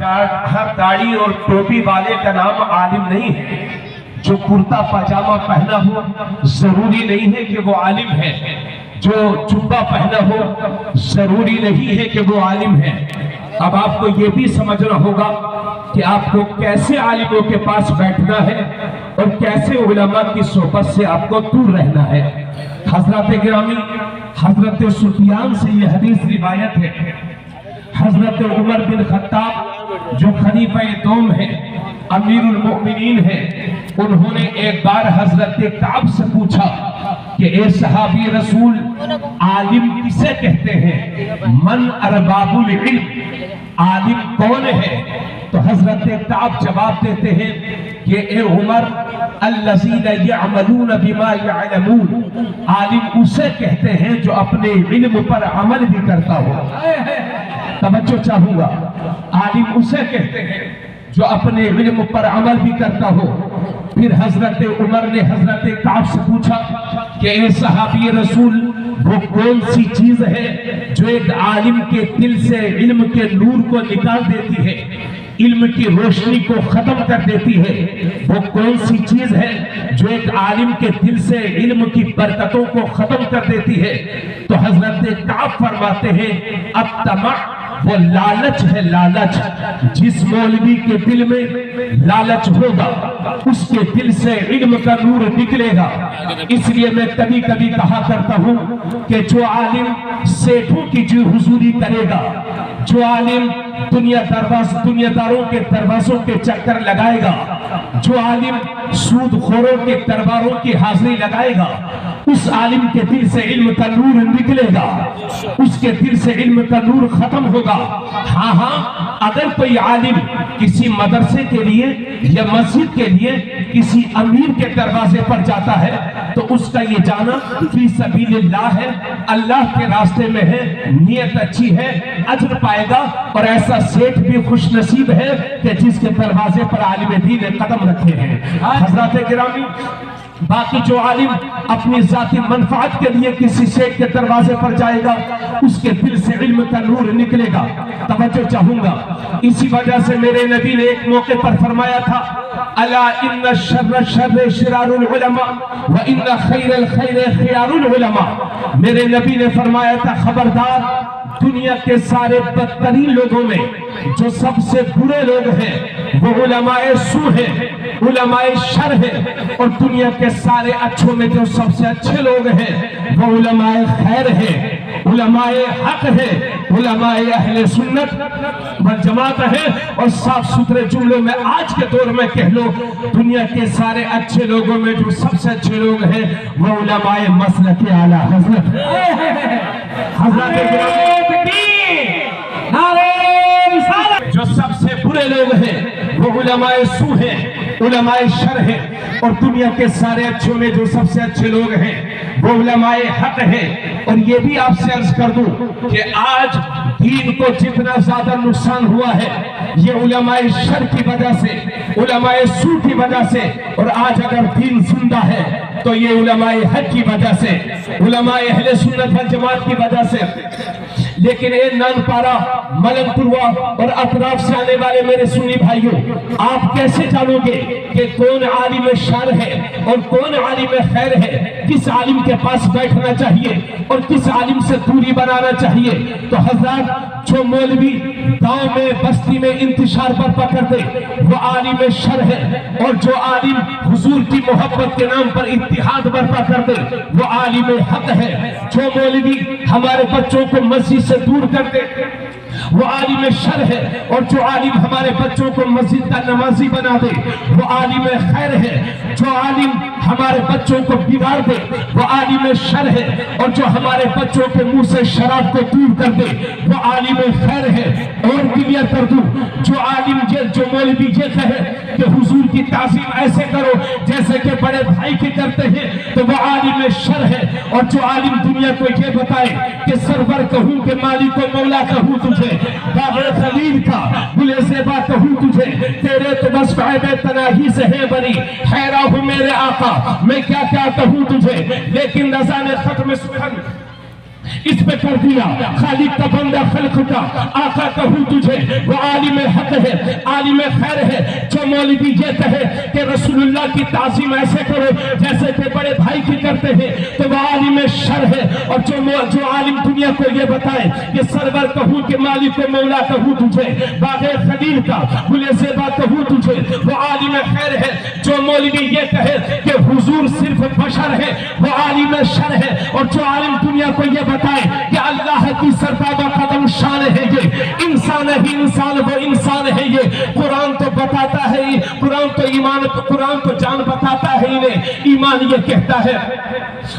हर दाढ़ी और टोपी वाले का नाम आलिम नहीं है। जो कुर्ता पजामा पहना हो जरूरी नहीं है कि वो आलिम है। जो जुब्बा पहना हो जरूरी नहीं है कि वो आलिम है। अब आपको ये भी समझना होगा कि आपको कैसे आलिमों के पास बैठना है और कैसे उलमा की सोहबत से आपको दूर रहना है। हजरत गिरामी हजरत सुफियान से ये हदीस रिवायत है। हजरत उमर बिन खत्ताब जो खलीफा दोम है, अमीरुल मोमिनीन है, उन्होंने एक बार हजरत काब से पूछा कि ए सहाबी रसूल, आलिम किसे कहते हैं? मन अरबाबुल इल्म, आलिम कौन है? तो हजरत काब जवाब देते हैं कि ए उमर, अल्लज़ीना यअमलून बिमा यअलमून, आलिम उसे कहते हैं जो अपने इल्म पर अमल भी करता हो। तवज्जो चाहूंगा, आलिम उसे कहते हैं जो अपने इल्म पर अमल भी करता हो। फिर हजरत उमर ने हजरत काब से पूछा कि ए सहाबी रसूल, वो कौन सी चीज है जो एक आलिम के दिल से इल्म के नूर को निकाल देती है, इल्म की रोशनी को खत्म कर देती है? वो कौन सी चीज है जो एक आलिम के दिल से इल्म की बरकतों को खत्म कर देती है? तो हजरत काब फरमाते हैं, अब तमा, वो लालच है। लालच, जिस मौलवी के दिल में लालच होगा उसके दिल से इल्म का नूर निकलेगा। इसलिए मैं कभी कभी कहा करता हूं कि जो आलिम सेठों की जो हुजूरी करेगा, जो आलिम दुनियादारों के दरवाजों के चक्कर लगाएगा, जो आलिम सूदखोरों के दरबारों की हाजिरी लगाएगा, उस आलिम के दिल से इल्म का नूर निकलेगा, उसके दिल से इल्म का नूर खत्म होगा। हाँ, अगर कोई आलिम किसी मदरसे के लिए या मस्जिद के लिए किसी अमीर के दरवाजे पर जाता है तो उसका ये जाना फी सबीलिल्लाह है, अल्लाह के रास्ते में है, नियत अच्छी है, अजर पाएगा। और ऐसा सेठ भी खुश नसीब है कि जिसके दरवाजे पर आलिम दीन ने कदम रखे हैं। हजरत गिरामी, बाकी जो आलिम अपनी जाती मनफात के लिए किसी शेख के दरवाजे पर जाएगा, उसके दिल से इल्म का नूर निकलेगा। तवज्जो चाहूंगा, इसी वजह से मेरे नबी ने एक मौके पर फरमाया था, अला इन्ना शर्र शर्र शिरारुल उलमा व इन्ना खैरल खैर खियारुल उलमा। मेरे नबी ने फरमाया था, खबरदार, दुनिया के सारे बदतरीन लोगों में जो सबसे बुरे लोग हैं वो उलमाए सू हैं, उलमाए शर हैं, और दुनिया के सारे अच्छों में जो सबसे अच्छे लोग हैं वो उलमाए खैर हैं, उलमाए हक है, उलमाए अहले सुन्नत व जमात है। और साफ सुथरे जुमलों में आज के दौर में कह लो, दुनिया के सारे अच्छे लोगों में जो सबसे अच्छे लोग हैं वो उलमाए मसलक आला हजरत जो सबसे बुरे लोग हैं वो उलमाए सू हैं, उलमाए शर हैं। और दुनिया के सारे अच्छों में जो सबसे अच्छे लोग हैं वो उलमाए हक हैं। और ये भी आपसे अर्ज कर दूं कि आज दीन को जितना ज्यादा नुकसान हुआ है ये उलमाए शर की वजह से, उलमाए सू की वजह से, और आज अगर दीन जिंदा है तो ये उलमाए हक की वजह से, उलमाए अहले सुन्नत वल जमात की वजह से। लेकिन ये नानपारा, मलंगपुरवा और अतराफ से आने वाले मेरे सुन्नी भाइयों, आप कैसे जानोगे कि कौन आलिम शर है और कौन आलिम खैर है? किस आलिम के पास बैठना चाहिए और किस आलिम से दूरी बनाना चाहिए? तो हजरत, जो मौलवी गांव में बस्ती में इंतशार बर्पा करते वो आलिम शर है, और जो आलिम हुजूर की मोहब्बत के नाम पर इत्तिहाद बर्पा करते वो आलिम हक है। जो मौलवी हमारे बच्चों को मस्जिद से दूर करते वो आलिम शर है, और जो आलिम हमारे बच्चों को मस्जिद का नमाजी बना दे वो आलिम खैर है। जो आलिम हमारे बच्चों को बिगाड़ दे वो आलिम शर है, और जो हमारे बच्चों के मुंह से शराब को दूर कर दे वो आलिम खैर है। और क्लियर कर दूं, जो आलिम जो मौलवी ये कहे कि हुजूर की ताज़ीम ऐसे करो जैसे कि बड़े भाई की करते हैं तो वो आलिम शर है। और जो आलिम दुनिया को ये बताए कि सरवर कहूं कि मालिक को मौला कहूं तुझे, बाबे खलील का बुले सेबा कहूं तुझे, तेरे तो बस फायदे तनाही से है बरी, हैरा हूं मेरे आका मैं क्या क्या कहूं तुझे। लेकिन रज़ा ने खत्म सुखन इस पे कर दिया। खालिक का बंदा खल्क का आका कहूँ तुझे, वो आलिम हक है, आलिम खैर है। जो मौलवी ये कहे कि रसूलुल्लाह की ताज़ीम ऐसे करो जैसे कि बड़े भाई की करते हैं, तो वो आलिम शर है। और जो आलिम दुनिया को ये बताए कि सरवर कहूँ कि मालिक मौला कहूँ तुझे, बागे खलील का गुले ज़ेबा कहूँ तुझे, वो आलिम खैर है। जो मौलवी ये कहे कि हुजूर सिर्फ बशर है, वो आलिम शर है। और जो आलिम दुनिया को ये बताए कि अल्लाह की सरताबा कदम शान है, ये इंसान ही इंसान, वो इंसान है। ये कुरान तो बताता है, कुरान तो ईमान, कुरान तो जान बताता है इन्हें, ईमान ये कहता है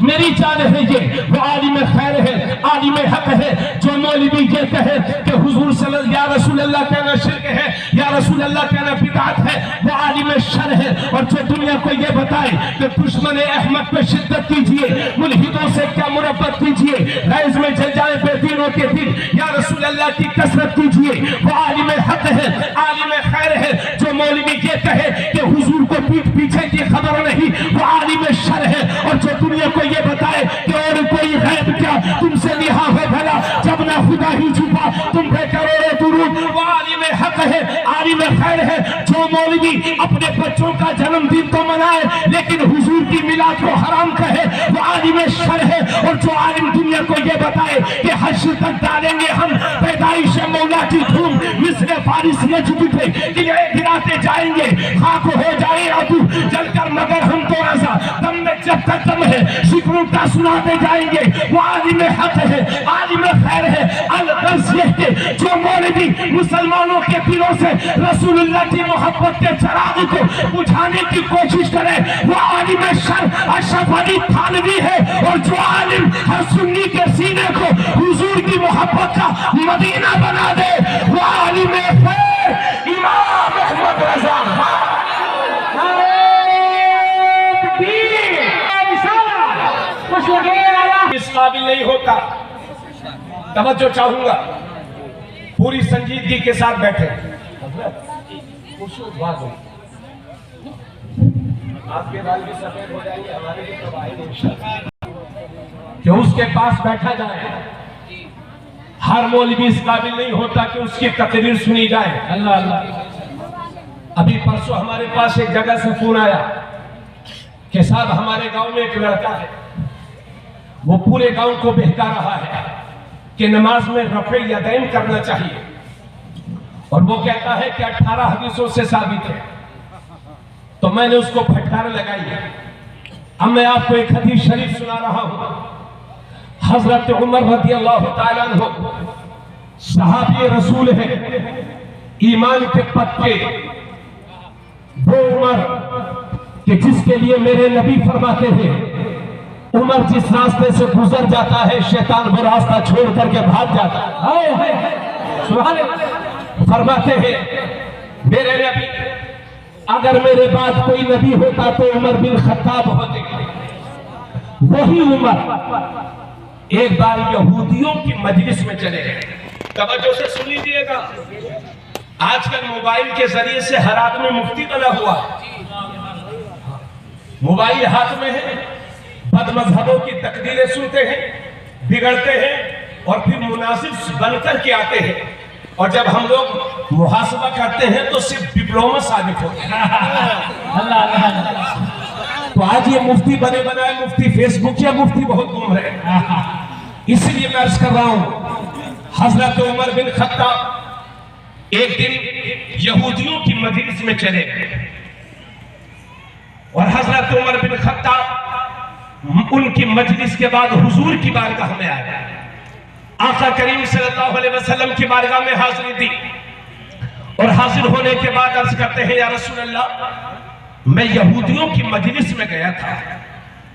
मेरी जान है ये। वो आलिम खैर है, आलिम हक है। जो मौलवी ये कहे कि हुजूर सल्लल्लाहु या रसूल अल्लाह कहना शिर्क है, या रसूल अल्लाह कहना बिदअत है, वो आलिम शर है। और जो दुनिया को ये बताए कि दुश्मन अहमद पे शिद्दत कीजिए, मुल्हिदों से क्या मुरब्बत कीजिए, रैज़ में जल जाए बेदीनों के दिन, या रसूल अल्लाह की कसरत कीजिए, वो आलिम हक है, आलिम खैर है। जो मौलवी ये कहे कि हुजूर को पीठ पीछे की खबर नहीं, वो आलिम शर है। और जो दुनिया को ये बताए कि और कोई गैब क्या तुमसे निहा है भला, जब ना खुदा ही छुपा तुम पे करोड़ों दुरूद, वो आलिम हक है, आलिम खैर है। जो मौलवी अपने बच्चों का जन्मदिन तो मनाए लेकिन हुजूर की मिलाद को हराम कहे, वो आलिम शर है। और जो आलिम दुनिया को ये बताए कि हश्र तक डालेंगे हम पैदाइश मौला की धूम, मिस्र फारिस नजद पे किले गिराते जाएंगे, खाक हो जाए अबू जलकर, मगर हम तो ऐसा दम में जब तक दम है शिक्र का सुनाते जाएंगे। वो आलिम हक है, आलिम खैर है। अलगर्ज ये के जो मौलवी मुसलमानों के दिलों से रसूलुल्लाह की मोहब्बत के चिराग को बुझाने की कोशिश करे, वो आलिम शर अशरफ अली थानवी है। और जो आलिम हर सुन्नी के सीने को हुजूर की मोहब्बत का मदीना बना दे, वो आलिम खैर इमाम अहमद रज़ा खान। इस काबिल नहीं होता। तवज्जो चाहूंगा, पूरी संजीदगी के साथ बैठे। आपके बाल भी सफेद हो जाएंगे, हमारे भी तब आएंगे कि उसके पास बैठा जाए। हर मौलवी इस काबिल नहीं होता कि उसकी तकरीर सुनी जाए। अल्लाह अल्लाह। अभी परसों हमारे पास एक जगह से फोन आया कि साहब हमारे गांव में एक लड़का है, वो पूरे गांव को बहका रहा है कि नमाज में रफ़े यदैन करना चाहिए। और वो कहता है कि 18 हदीसों से साबित है। तो मैंने उसको फटकार लगाई। अब मैं आपको एक हदीस शरीफ सुना रहा हूं। हजरत उमर रज़ियल्लाहु ताला अन्हु सहाबी रसूल है, ईमान के पक्के, वो उमर कि जिसके लिए मेरे नबी फरमाते हैं, उमर जिस रास्ते से गुजर जाता है शैतान वो रास्ता छोड़ करके भाग जाता है। सुभान अल्लाह। फरमाते हैं मेरे नबी, अगर मेरे बाद कोई नबी होता तो उमर बिन खत्ताब होते। वही उमर एक बार यहूदियों की मजलिस में चले गए। तवज्जो से सुन लीजिएगा, आजकल मोबाइल के जरिए से हर आदमी मुफ्ती बना हुआ है। मोबाइल हाथ में है, बदमज़हबों की तकदीरें सुनते हैं, बिगड़ते हैं और फिर मुनासिब बनकर के आते हैं। और जब हम लोग मुहासबा करते हैं तो सिर्फ डिप्लोमा साबित होता है। अल्लाह अल्लाह। तो आज ये मुफ्ती बने बनाए मुफ्ती फेसबुक या मुफ्ती बहुत घूम रहे। इसलिए मैं अर्ज कर रहा हूं, हजरत उमर बिन खत्ताब एक दिन यहूदियों की मजलिस में चले गए और हजरत उमर बिन खत्ताब उनकी मजलिस के बाद हुजूर की बारगाह में आए। आका करीम सल्लल्लाहु अलैहि वसल्लम की बारगाह में हाजिरी दी और हाजिर होने के बाद अर्ज करते हैं, या रसूल अल्लाह, मैं यहूदियों की मजलिस में गया था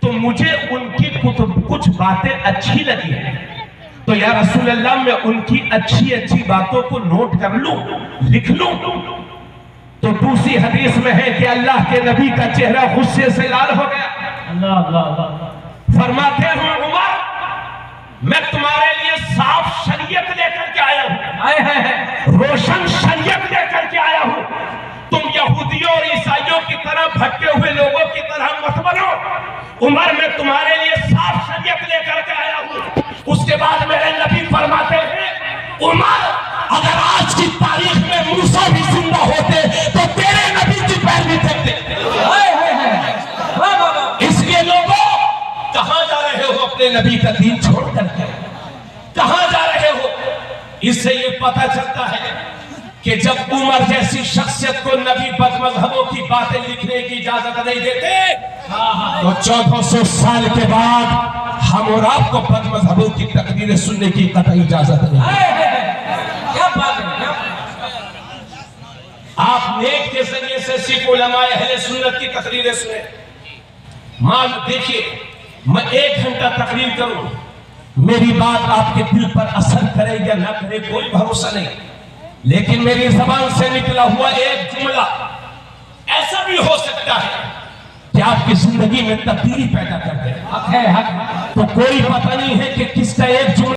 तो मुझे उनकी कुछ बातें अच्छी लगी है, तो या रसूल अल्लाह मैं उनकी अच्छी अच्छी बातों को नोट कर लूं, लिख लूं। तो दूसरी हदीस में है कि अल्लाह के नबी का चेहरा गुस्से से लाल हो गया। अल्लाह अल्लाह। फरमाते हैं उमर, मैं तुम्हारे लिए साफ शरीयत लेकर के आया हूं, रोशन शरीयत लेकर के आया हूं। तुम यहूदियों और ईसाइयों की तरह भटके हुए लोगों की तरह मत बनो। उमर, मैं तुम्हारे लिए साफ शरीयत लेकर के आया हूं। उसके बाद नबी का दीन छोड़ करके कहां जा रहे हो? इससे ये पता चलता है कि जब उमर जैसी शख्सियत को नबी बदमज़हबों की बातें लिखने की इजाजत नहीं देते, तो 1400 साल के बाद हम और आपको बदमज़हबों की तकरीरें सुनने की कतई इजाजत नहीं। क्या बात है, क्या आप नेट के जरिए से सिर्फ उलमाए अहले सुन्नत की तकरीरें सुने। मान देखिए, मैं 1 घंटा तकरीर करूं, मेरी बात आपके दिल पर असर करे या ना करे कोई भरोसा नहीं, लेकिन मेरी जबान से निकला हुआ एक जुमला ऐसा भी हो सकता है कि आपकी जिंदगी में तब्दीली पैदा कर दे। हक है, हक है। तो कोई पता नहीं है कि किसका एक जुमला